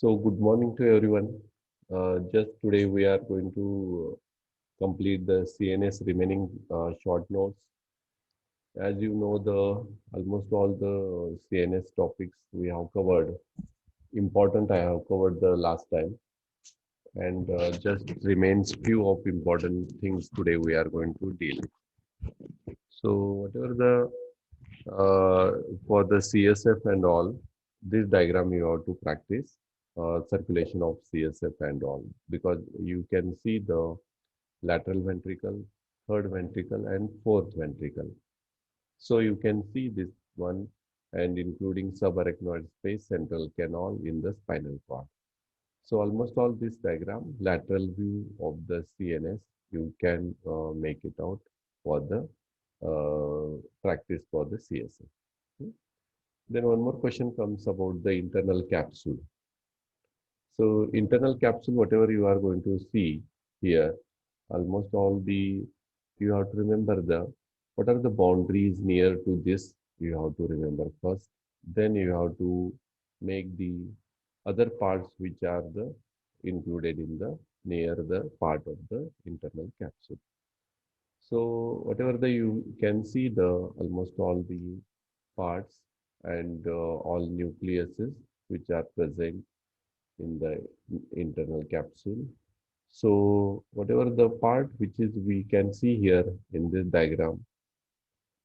So good morning to everyone. Just today we are going to complete the CNS remaining short notes. As you know, the almost all the CNS topics we have covered. Important I have covered the last time, and just remains few of important things today we are going to deal. So whatever the for the CSF and all, this diagram you have to practice circulation of CSF and all because you can see the lateral ventricle, third ventricle, and fourth ventricle. So you can see this one and including subarachnoid space, central canal in the spinal cord. So almost all this diagram, lateral view of the CNS, you can make it out for the practice for the CSF. Then one more question comes about the internal capsule. So internal capsule, whatever you are going to see here, almost all the, you have to remember what are the boundaries near to this, you have to remember first. Then you have to make the other parts which are the included in the near the part of the internal capsule. So whatever the you can see the almost all the parts and all nucleuses which are present in the internal capsule. So whatever the part which is we can see here in this diagram,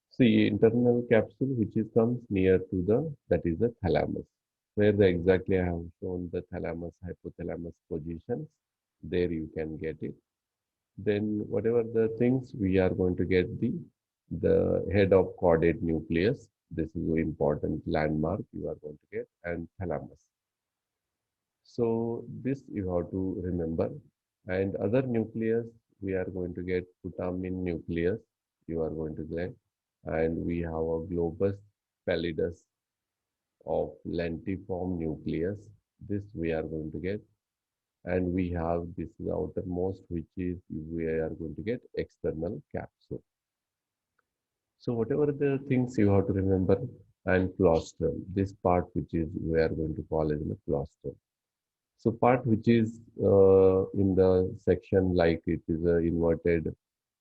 see internal capsule which is comes near to the that is the thalamus, where the exactly I have shown the thalamus hypothalamus positions. There you can get it. Then whatever the things we are going to get the head of caudate nucleus. This is an important landmark you are going to get and thalamus. So this you have to remember. And other nucleus, we are going to get putamen nucleus, you are going to get. And we have a globus pallidus of lentiform nucleus. This we are going to get. And we have this is outermost, which is we are going to get external capsule. So whatever the things you have to remember, and claustrum, this part which is we are going to call as the claustrum. So part which is in the section like it is a inverted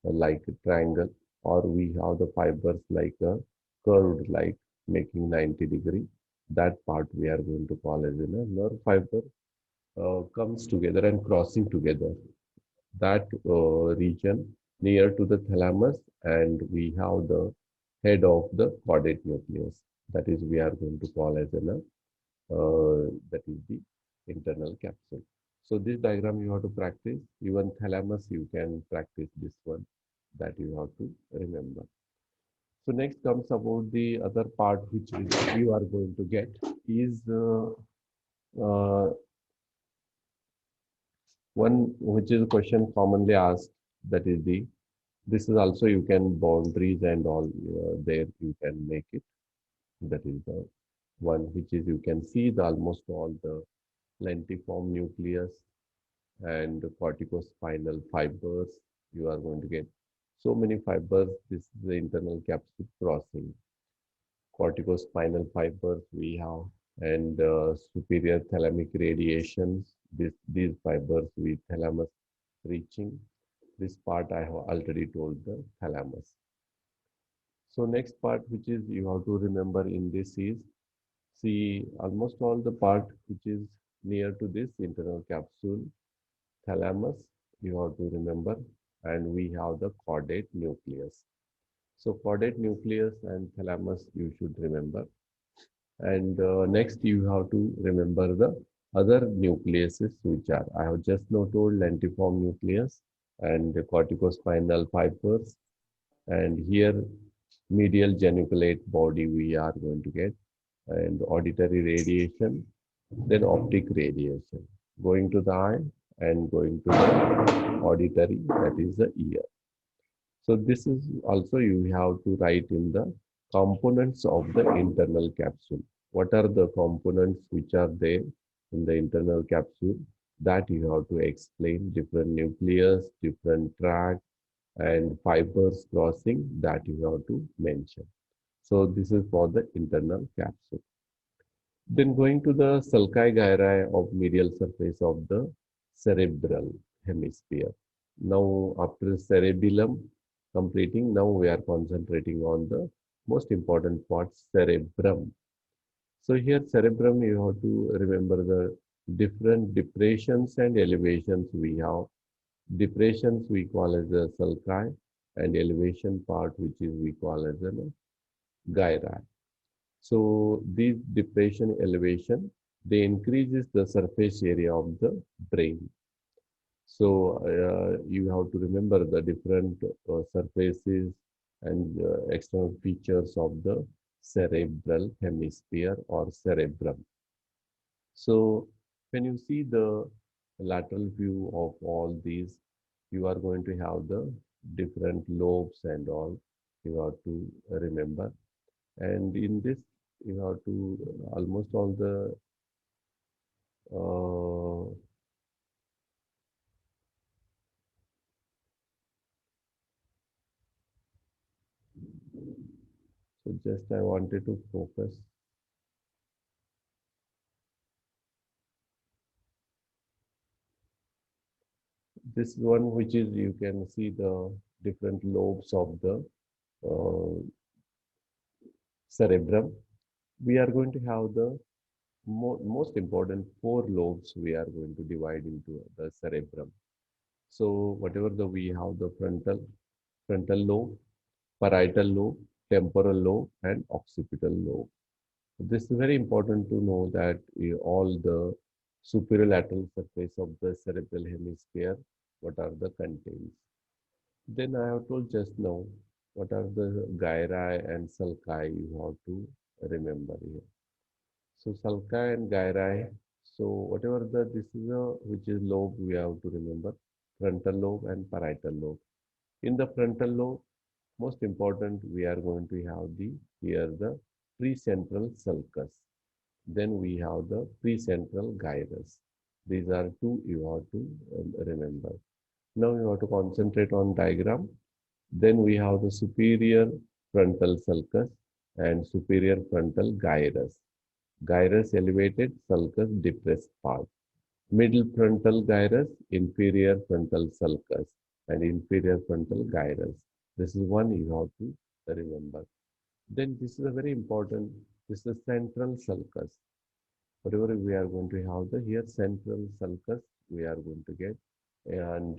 like a triangle, or we have the fibers like a curved like making 90-degree. That part we are going to call as a nerve fiber comes together and crossing together. That region near to the thalamus, and we have the head of the caudate nucleus. That is we are going to call as an that is the internal capsule. So this diagram you have to practice. Even thalamus you can practice this one that you have to remember. So next comes about the other part which you are going to get is uh, one which is a question commonly asked, that is the this is also you can boundaries and all there you can make it. That is the one which is you can see the almost all the lentiform nucleus and corticospinal fibers you are going to get. So many fibers, this is the internal capsule crossing. Corticospinal fibers we have, and superior thalamic radiations, these fibers with thalamus reaching. This part I have already told the thalamus. So next part which is you have to remember in this is, see almost all the part which is near to this internal capsule, thalamus, you have to remember, and we have the caudate nucleus. So caudate nucleus and thalamus you should remember. And next you have to remember the other nucleuses which are, I have just now told lentiform nucleus and the corticospinal fibers, and here medial geniculate body we are going to get, and auditory radiation, then optic radiation, going to the eye and going to the auditory, that is the ear. So this is also you have to write in the components of the internal capsule. What are the components which are there in the internal capsule? That you have to explain, different nucleus, different tract, and fibers crossing, that you have to mention. So this is for the internal capsule. Then going to the sulci gyri of medial surface of the cerebral hemisphere. Now after cerebellum completing, now we are concentrating on the most important part, cerebrum. So here cerebrum, you have to remember the different depressions and elevations we have. Depressions we call as the sulci, and elevation part which is we call as the gyri. So these depression elevation, they increases the surface area of the brain. So you have to remember the different surfaces and external features of the cerebral hemisphere or cerebrum. So when you see the lateral view of all these, you are going to have the different lobes and all you have to remember. And in this, you have to almost all the uh, so just I wanted to focus this one, which is you can see the different lobes of the uh, cerebrum. We are going to have the most important four lobes we are going to divide into the cerebrum. So whatever the we have the frontal lobe, parietal lobe, temporal lobe, and occipital lobe. This is very important to know that all the superior lateral surface of the cerebral hemisphere, what are the contents. Then I have told just now what are the gyri and sulci you have to remember here. So sulci and gyri. So whatever the this is a which is lobe we have to remember frontal lobe and parietal lobe. In the frontal lobe, most important we are going to have the here the precentral sulcus. Then we have the precentral gyrus. These are two you have to remember. Now you have to concentrate on diagram. Then we have the superior frontal sulcus and superior frontal gyrus. Gyrus elevated, sulcus depressed part. Middle frontal gyrus, inferior frontal sulcus, and inferior frontal gyrus. This is one you have to remember. Then this is a very important, this is central sulcus. Whatever we are going to have the here central sulcus we are going to get, and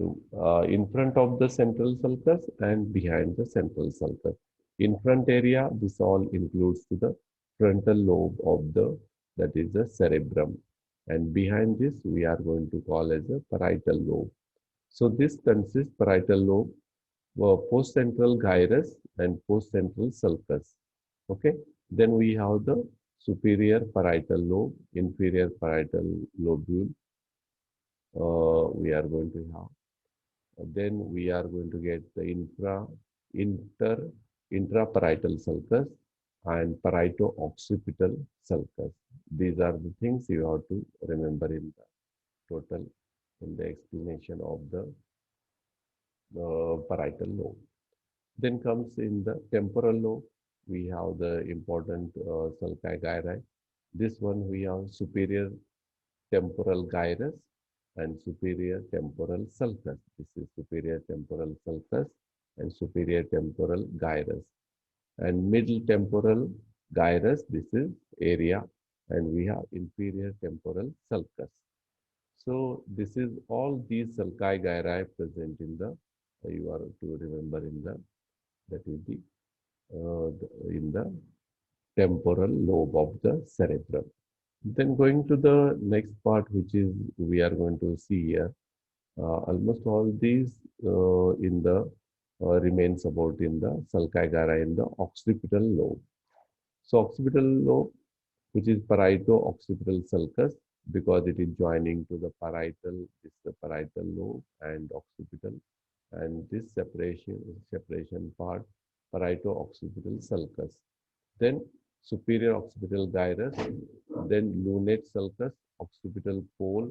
in front of the central sulcus and behind the central sulcus. In front area, this all includes to the frontal lobe of the that is the cerebrum, and behind this we are going to call as a parietal lobe. So this consists parietal lobe, postcentral gyrus, and postcentral sulcus. Okay, then we have the superior parietal lobe, inferior parietal lobule. We are going to have. Then we are going to get the intraparietal sulcus and parieto-occipital sulcus. These are the things you have to remember in the total in the explanation of the parietal lobe. Then comes in the temporal lobe, we have the important sulci gyri. This one we have superior temporal gyrus and superior temporal sulcus. This is superior temporal sulcus and superior temporal gyrus. And middle temporal gyrus, this is area, and we have inferior temporal sulcus. So this is all these sulci gyri present in the, you are to remember in the, that is in the temporal lobe of the cerebrum. Then going to the next part, which is we are going to see here, almost all these in the remains about in the sulci gyri in the occipital lobe. So occipital lobe, which is parieto-occipital sulcus, because it is joining to the parietal, this is the parietal lobe and occipital, and this separation part, parieto-occipital sulcus. Then superior occipital gyrus, then lunate sulcus, occipital pole,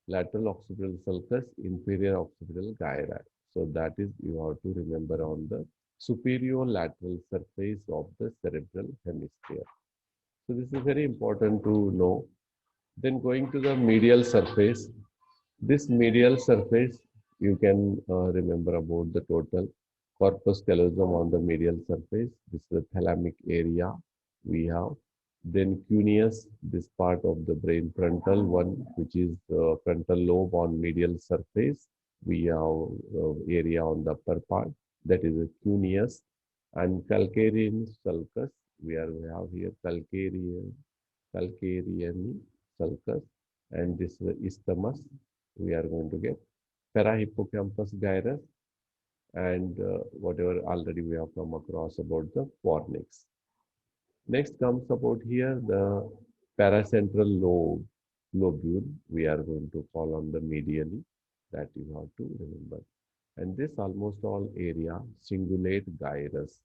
lateral occipital sulcus, inferior occipital gyri. So that is you have to remember on the superior lateral surface of the cerebral hemisphere. So this is very important to know. Then going to the medial surface, this medial surface, you can remember about the total corpus callosum on the medial surface. This is the thalamic area we have. Then cuneus, this part of the brain frontal one, which is the frontal lobe on medial surface. We have area on the upper part, that is a cuneus. And calcarean sulcus, we have here calcarean sulcus, and this is the isthmus we are going to get. Parahippocampus gyrus, and whatever already we have come across about the fornix. Next comes about here the paracentral lobule we are going to call on the medially, that you have to remember. And this almost all area cingulate gyrus,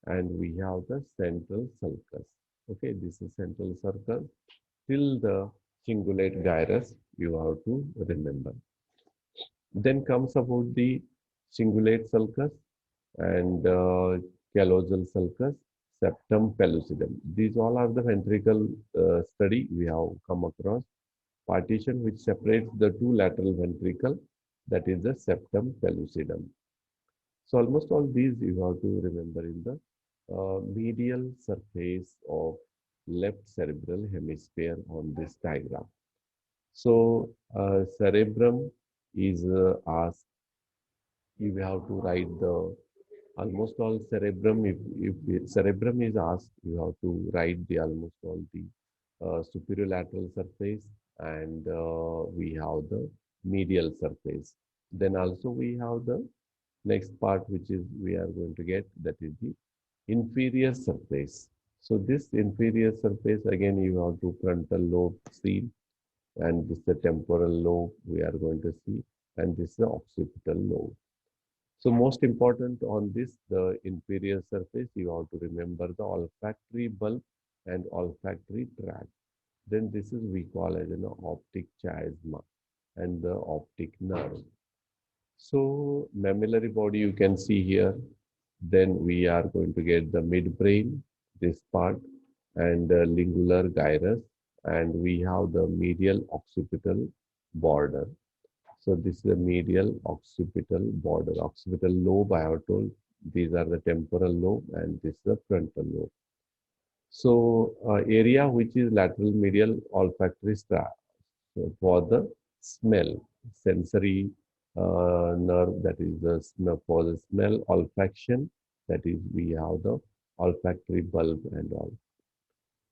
and we have the central sulcus. Okay, this is central sulcus till the cingulate gyrus you have to remember. Then comes about the cingulate sulcus and callosal sulcus, septum pellucidum. These all are the ventricle study we have come across. Partition which separates the two lateral ventricle, that is the septum pellucidum. So almost all these you have to remember in the medial surface of left cerebral hemisphere on this diagram. So cerebrum is asked, you have to write the almost all cerebrum. If cerebrum is asked, you have to write the almost all the superior lateral surface, and we have the medial surface. Then also we have the next part which is we are going to get, that is the inferior surface. So this inferior surface again you have to frontal lobe see, and this is the temporal lobe we are going to see, and this is the occipital lobe. So most important on this, the inferior surface, you have to remember the olfactory bulb and olfactory tract. Then this is we call as an optic chiasma and the optic nerve. So mammillary body you can see here. Then we are going to get the midbrain, this part, and lingular gyrus, and we have the medial occipital border. So this is the medial occipital border. Occipital lobe, I have told, these are the temporal lobe, and this is the frontal lobe. So area which is lateral medial olfactory tract, so for the smell, sensory nerve, that is the smell, for the smell olfaction, that is we have the olfactory bulb and all.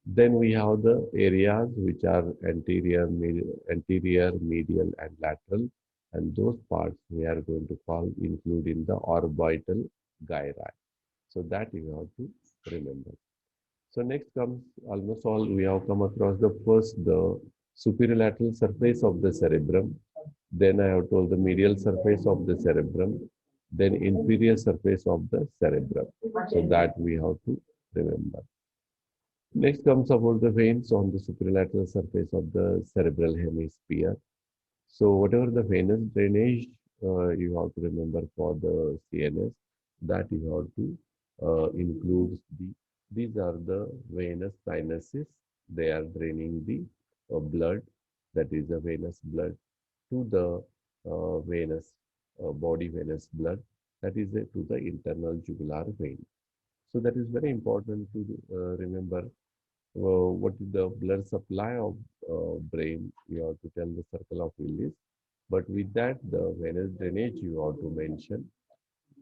Then we have the areas which are anterior, medial, and lateral, and those parts we are going to call include in the orbital gyri. So that you have to remember. So next comes almost all we have come across the first, the superior lateral surface of the cerebrum. Then I have told the medial surface of the cerebrum. Then inferior surface of the cerebrum. So that we have to remember. Next comes about the veins on the superlateral surface of the cerebral hemisphere. So whatever the venous drainage you have to remember for the CNS, that you have to include these are the venous sinuses. They are draining the blood, that is the venous blood, to the venous body venous blood, that is to the internal jugular vein. So that is very important to remember what is the blood supply of brain. You have to tell the circle of Willis. But with that, the venous drainage you have to mention.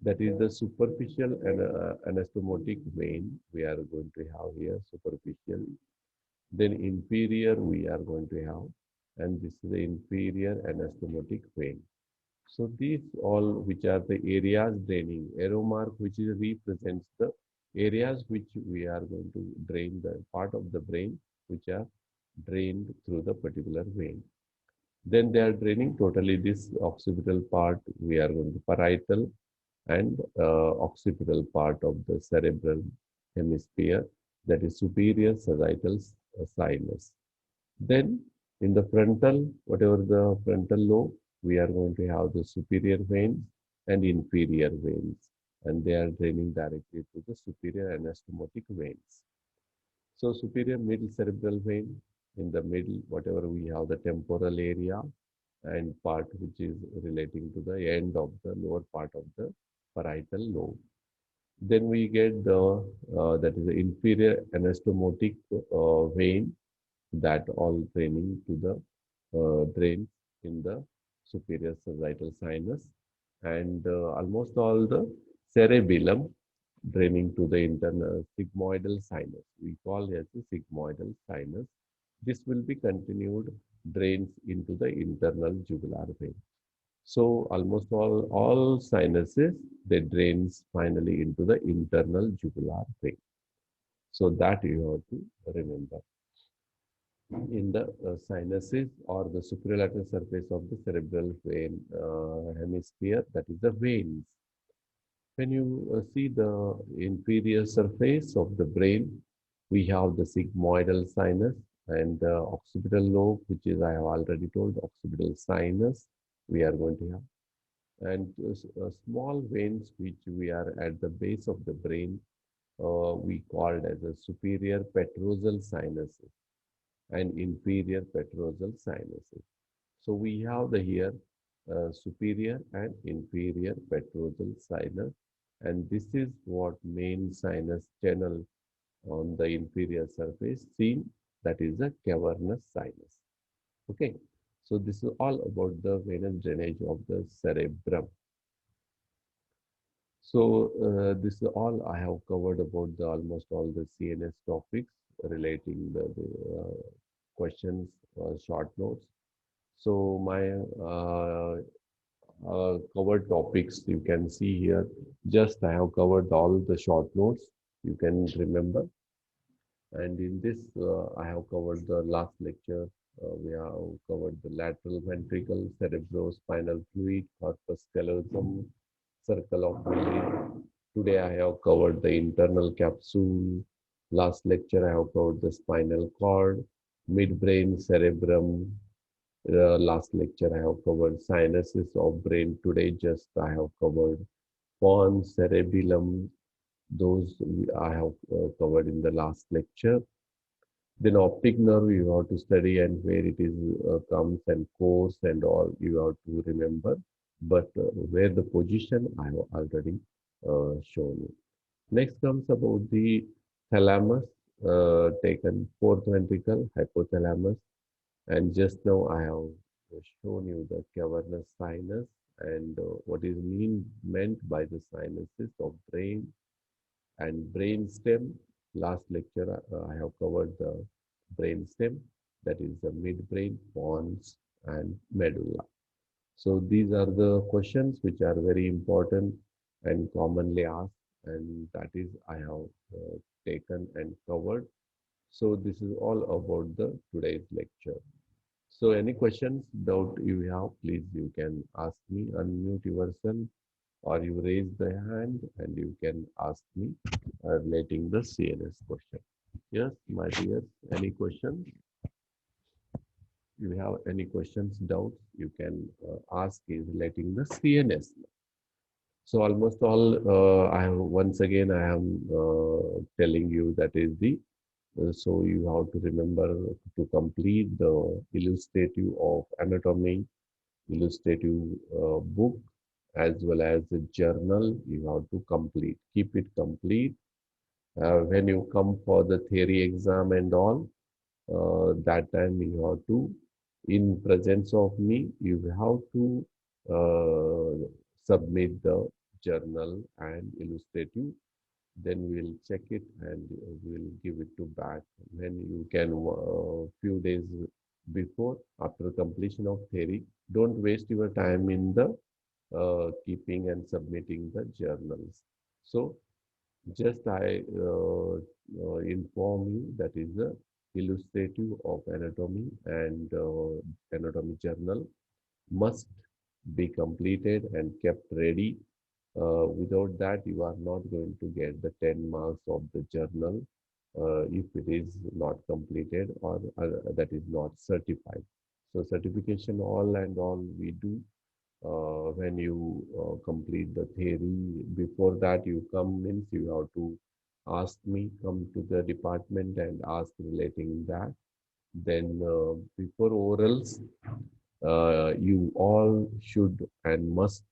That is the superficial and anastomotic vein we are going to have here, superficial. Then inferior we are going to have, and this is the inferior anastomotic vein. So these all which are the areas draining, arrow mark which is represents the areas which we are going to drain, the part of the brain which are drained through the particular vein. Then they are draining totally this occipital part, we are going to parietal and occipital part of the cerebral hemisphere, that is superior sagittal sinus. Then in the frontal, whatever the frontal lobe, we are going to have the superior veins and inferior veins, and they are draining directly to the superior anastomotic veins. So superior middle cerebral vein, in the middle, whatever we have the temporal area and part which is relating to the end of the lower part of the parietal lobe. Then we get the that is the inferior anastomotic vein that all draining to the drains in the superior sagittal sinus, and almost all the cerebellum draining to the internal sigmoidal sinus. We call it as the sigmoidal sinus. This will be continued drains into the internal jugular vein. So almost all sinuses, they drains finally into the internal jugular vein. So that you have to remember. In the sinuses or the superlateral surface of the cerebral vein hemisphere, that is the veins. When you see the inferior surface of the brain, we have the sigmoidal sinus and the occipital lobe, which is, I have already told, occipital sinus we are going to have. And small veins which we are at the base of the brain, we called as a superior petrosal sinuses and inferior petrosal sinuses. So we have the here superior and inferior petrosal sinus, and this is what main sinus channel on the inferior surface seen, that is the cavernous sinus. Okay, so this is all about the venous drainage of the cerebrum. So this is all I have covered about the almost all the CNS topics relating the questions, short notes. So my covered topics you can see here. Just I have covered all the short notes you can remember. And in this, I have covered the last lecture. We have covered the lateral ventricle, cerebrospinal fluid, corpus callosum, circle of Miller. Today I have covered the internal capsule. Last lecture I have covered the spinal cord, midbrain, cerebrum. Last lecture I have covered sinuses of brain. Today just I have covered pons, cerebellum. Those I have covered in the last lecture. Then optic nerve you have to study, and where it is comes and course and all you have to remember. But where the position I have already shown you. Next comes about the thalamus, taken fourth ventricle, hypothalamus, and just now I have shown you the cavernous sinus and what is meant by the sinuses of brain and brain stem. Last lecture, I have covered the brain stem, that is the midbrain, pons, and medulla. So these are the questions which are very important and commonly asked, and that is I have taken and covered. So this is all about the today's lecture. So any questions, doubt you have, please you can ask me, unmute yourself, or you raise the hand and you can ask me relating the CNS question. Yes, my dear, any questions? You have any questions, doubts, you can ask is relating the CNS. So almost all, I have once again, I am telling you that is the, so you have to remember to complete the illustrative of anatomy, illustrative book, as well as the journal you have to complete. Keep it complete. When you come for the theory exam and all, that time you have to, in presence of me, you have to submit the journal and illustrative. Then we'll check it and we'll give it to back. When you can, few days before, after completion of theory, don't waste your time in the keeping and submitting the journals. So just I inform you that is the illustrative of anatomy and anatomy journal must be completed and kept ready. Without that, you are not going to get the 10 marks of the journal if it is not completed or that is not certified. So certification all and all we do when you complete the theory. Before that you come means you have to ask me, come to the department and ask relating that. Then before orals, you all should and must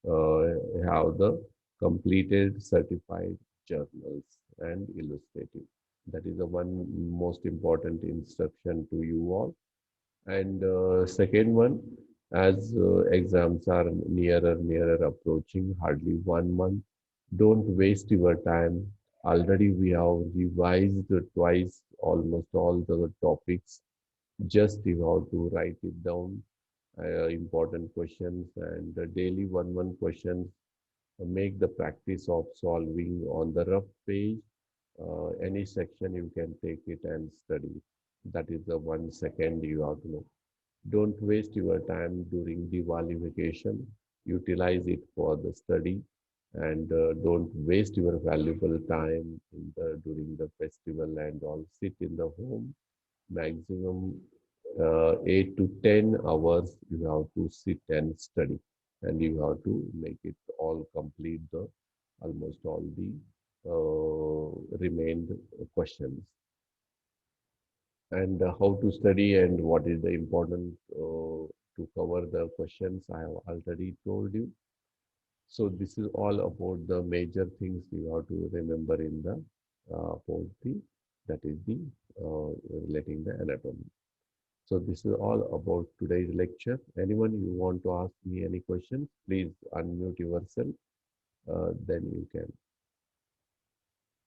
uh, have the completed certified journals and illustrative. That is the one most important instruction to you all. And second one, as exams are nearer approaching, hardly 1 month, don't waste your time. Already we have revised twice almost all the topics. Just you have to write it down, important questions and daily one questions. Make the practice of solving on the rough page. Any section you can take it and study. That is the 1 second you have to know. Don't waste your time during Diwali vacation. Utilize it for the study and don't waste your valuable time during the festival and all. Sit in the home. Maximum 8 to 10 hours you have to sit and study, and you have to make it all complete the almost all the remained questions. And how to study and what is the important to cover the questions I have already told you. So this is all about the major things you have to remember in the about the that is the relating the anatomy. So this is all about today's lecture. Anyone you want to ask me any questions, please unmute yourself. Then you can.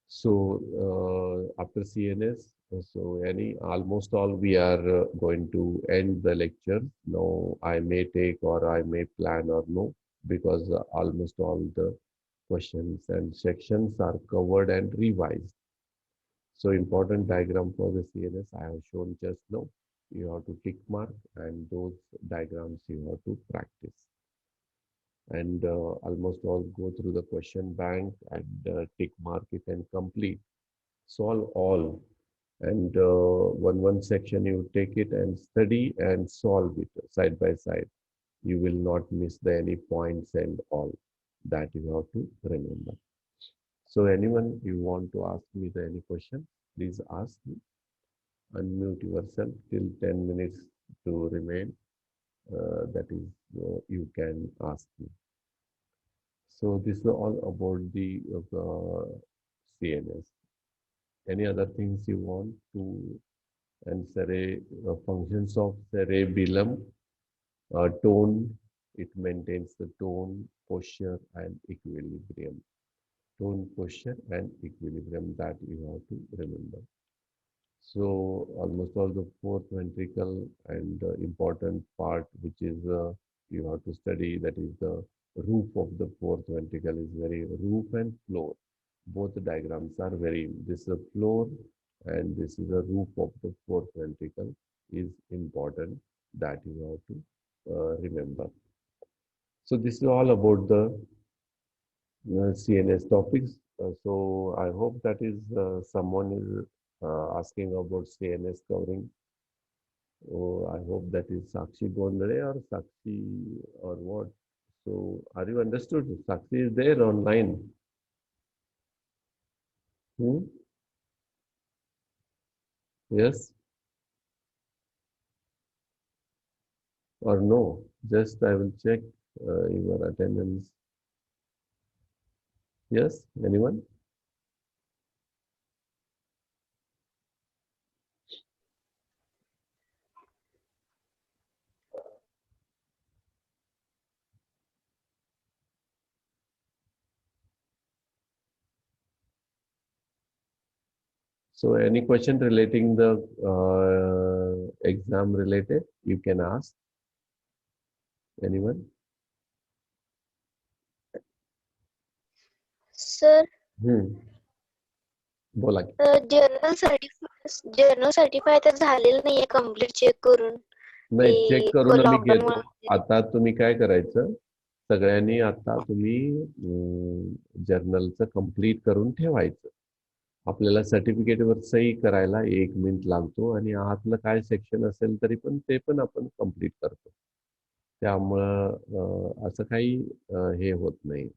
So after CNS, so any almost all we are going to end the lecture. Now I may take or I may plan or no, because almost all the questions and sections are covered and revised. So important diagram for the CNS I have shown just now. You have to tick mark and those diagrams you have to practice. And almost all go through the question bank and tick mark it and complete. Solve all. And one section you take it and study and solve it side by side. You will not miss the any points and all that you have to remember. So anyone you want to ask me the any question, please ask me. Unmute yourself till 10 minutes to remain. That is, you can ask me. So this is all about the CNS. Any other things you want to, and functions of cerebellum, tone, it maintains the tone, posture, and equilibrium. Tone, posture, and equilibrium, that you have to remember. So almost all the fourth ventricle and important part, which is you have to study, that is the roof of the fourth ventricle is very roof and floor. Both the diagrams are very, this is a floor and this is a roof of the fourth ventricle is important that you have to remember. So this is all about the CNS topics. So I hope that is someone is asking about CNS covering. Oh, I hope that is Sakshi Bondare or Sakshi or what. So are you understood? Sakshi is there online. Hmm? Yes or no? Just I will check your attendance. Yes, anyone? So any question relating the exam related, you can ask. Anyone? Sir बोला की. Journal certify तर झालेलं नाहीये complete check करून नाही, check करून मी lockdown घेतो. आता तुम्ही काय करायचं, सगळ्यांनी आता तुम्ही जर्नलचं कंप्लीट करून ठेवायचं. आपल्याला सर्टिफिकेटवर सही करायला 1 मिनिट लागतो आणि आतलं काय सेक्शन असेल तरी पण ते पण आपण कंप्लीट करतो. त्यामुळं असं काही हे होत नाही.